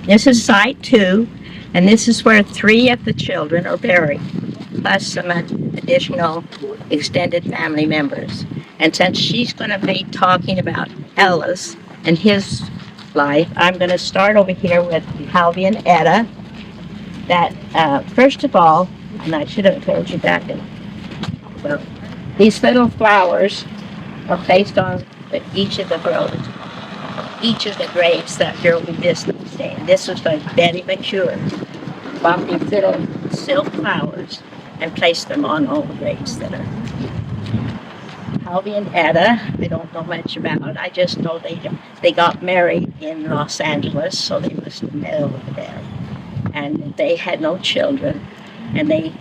This is site 2, and this is where 3 of the children are buried, plus some additional extended family members. And since she's going to be talking about Ellis and his life, I'm going to start over here with Halvey and Etta. That, first of all, and I should have told you back then, well, these little flowers are placed on each of the graves that here we visited today. And this was by Betty McCure. Bought these little silk flowers and placed them on all the graves that are. Halvey and Etta, I don't know much about. I just know they got married in Los Angeles, so they must have met over there. And they had no children, and I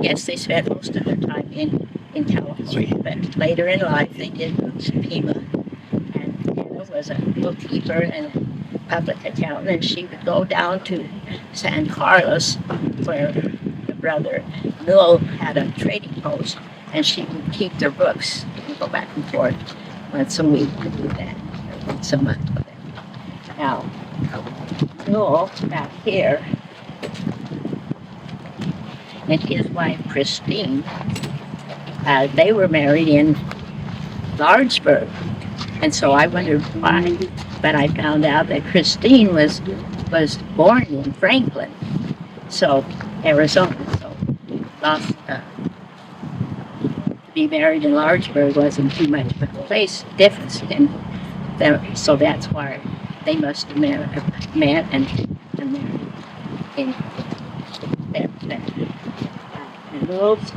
guess they spent most of their time in California, but later in life they did move to Pima. And Anna was a bookkeeper and a public accountant, and she would go down to San Carlos, where the brother Newell had a trading post, and she would keep their books and go back and forth once a week to do that, or once a month. Now, Newell back here, and his wife Christine, they were married in Lawrenceburg, and so I wondered why, but I found out that Christine was born in Franklin, so Arizona. So to be married in Lawrenceburg wasn't too much of a place difference, and so that's why they must have met and married in that. And Newell's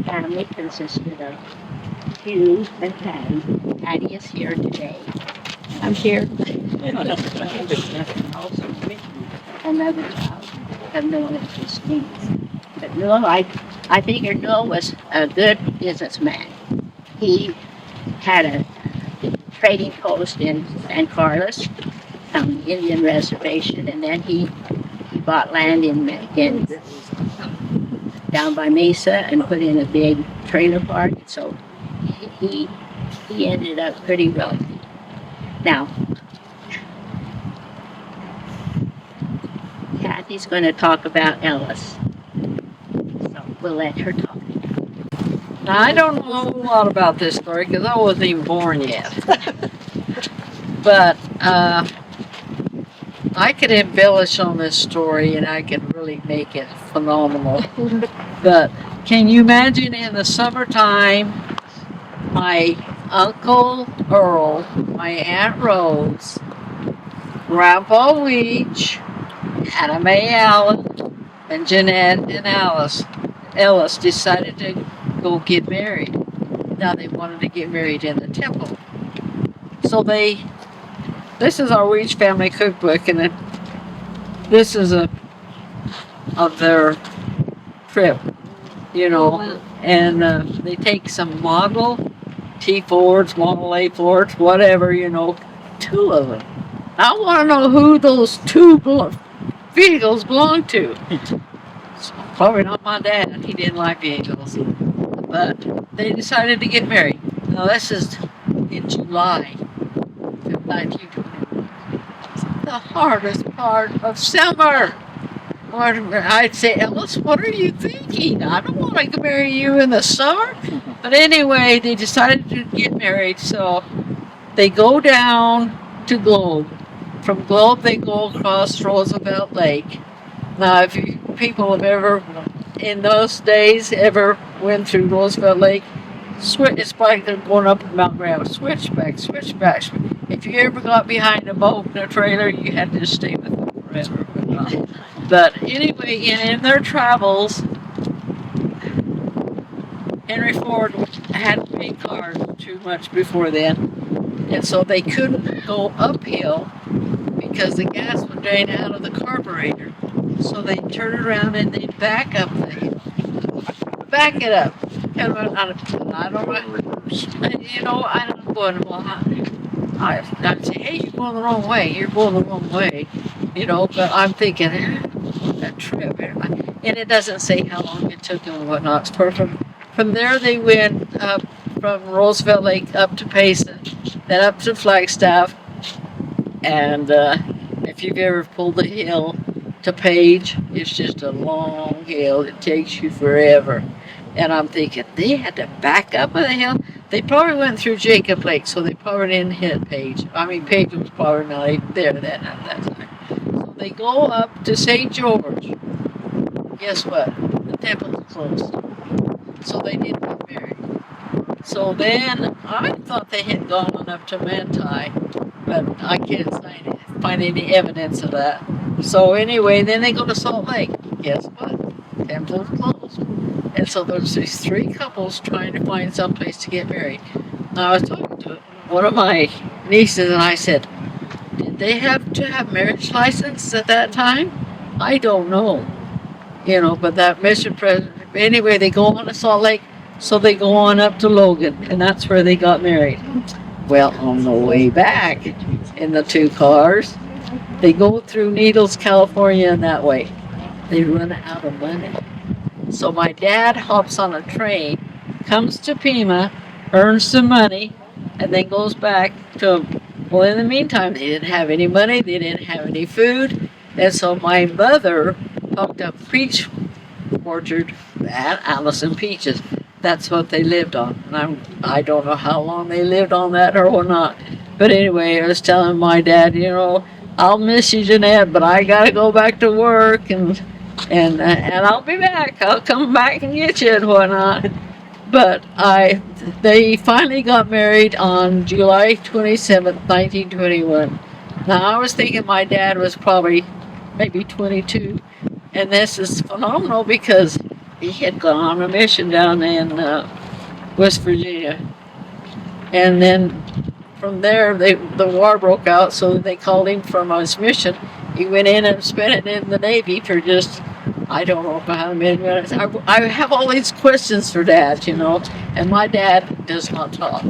family consisted of Hugh and Patty. Patty is here today. I'm here. Also, another child of Newell and Christine. But Newell, I figured Newell was a good businessman. He had a trading post in San Carlos on the Indian reservation, and then he bought land in down by Mesa and put in a big trailer park. So he ended up pretty wealthy. Now, Kathy's going to talk about Ellis, so we'll let her talk. Now, I don't know a whole lot about this story because I wasn't even born yet. But I could embellish on this story and I could really make it phenomenal. But can you imagine in the summertime, my Uncle Earl, my Aunt Rose, Grandpa Weech, Anna Mae Allen, and Jeanette and Ellis decided to go get married. Now they wanted to get married in the temple. So this is our Weech family cookbook, and this is of their trip, and they take some Model T Fords, Model A Fords, whatever, 2 of them. I want to know who those 2 vehicles belong to. Probably not my dad. He didn't like vehicles. But they decided to get married. Now this is in July of 1920. It's the hardest part of summer. I'd say, Ellis, what are you thinking? I don't want to marry you in the summer. But anyway, they decided to get married, so they go down to Globe. From Globe, they go across Roosevelt Lake. Now, if people have ever, in those days, ever went through Roosevelt Lake, it's like they're going up Mount Graham. Switchback. If you ever got behind a boat in a trailer, you had to stay with them forever. But anyway, in their travels, Henry Ford hadn't made cars too much before then, and so they couldn't go uphill because the gas would drain out of the carburetor. So they turn around and they back up the hill. Back it up. And I don't know, I'm going, well, I'd say, hey, you're going the wrong way. You're going the wrong way. But I'm thinking, that trip. And it doesn't say how long it took them and whatnot. From there, they went up from Roosevelt Lake up to Payson, then up to Flagstaff, And if you've ever pulled the hill to Page, it's just a long hill. It takes you forever. And I'm thinking, they had to back up the hill. They probably went through Jacob Lake, so they probably didn't hit Page. I mean, Page was probably not even there at that time. So they go up to St. George. Guess what? The temple's closed. So they didn't get married. So then I thought they had gone up to Manti, but I can't find any evidence of that. So anyway, then they go to Salt Lake. Guess what? Temple's closed. And so there's these three couples trying to find some place to get married. Now I was talking to one of my nieces and I said, did they have to have marriage license at that time? I don't know. You know, but that mission president, anyway, they go on to Salt Lake, so they go on up to Logan, and that's where they got married. Well, on the way back in the two cars, they go through Needles, California, and that way. They run out of money. So my dad hops on a train, comes to Pima, earns some money, and then goes back to, well, in the meantime, they didn't have any money, they didn't have any food, and so my mother hooked up peach orchard at Allison Peaches. That's what they lived on. And I don't know how long they lived on that or not. But anyway, I was telling my dad, you know, I'll miss you, Jeanette, but I gotta go back to work and I'll be back. I'll come back and get you and whatnot. But they finally got married on July 27th, 1921. Now I was thinking my dad was probably maybe 22. And this is phenomenal because he had gone on a mission down in West Virginia. And then from there, the war broke out, so they called him from his mission. He went in and spent it in the Navy for just, I don't know how many minutes. I have all these questions for Dad, you know, and my dad does not talk.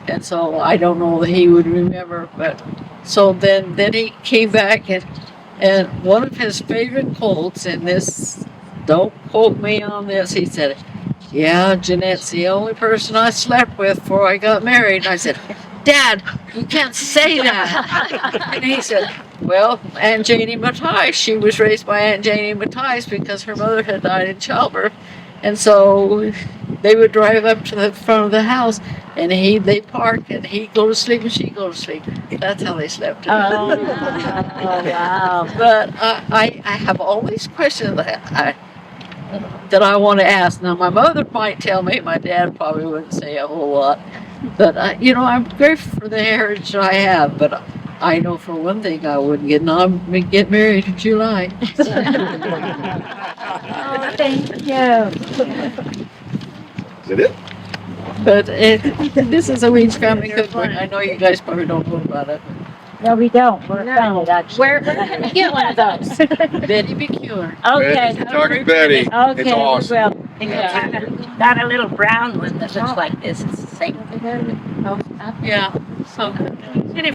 And so I don't know that he would remember, but so then he came back and one of his favorite quotes in this, don't quote me on this, he said, yeah, Jeanette's the only person I slept with before I got married. And I said, Dad, you can't say that. And he said, well, Aunt Janie Mattias, she was raised by Aunt Janie Mattias because her mother had died in childbirth. And so they would drive up to the front of the house and they'd park and he'd go to sleep and she'd go to sleep. That's how they slept together. Oh, wow. But I have all these questions that I want to ask. Now, my mother might tell me, my dad probably wouldn't say a whole lot. But, you know, I'm grateful for the heritage I have. But I know for one thing I wouldn't get married in July. Oh, thank you. Is that it? But this is a Weech family cookbook. I know you guys probably don't know about it. No, we don't. We're found actually. Where can you get one of those? Betty BeCure. Okay. Dr. Betty. Okay, It's awesome. well, got a little brown one that looks like this. It's the same. Yeah. So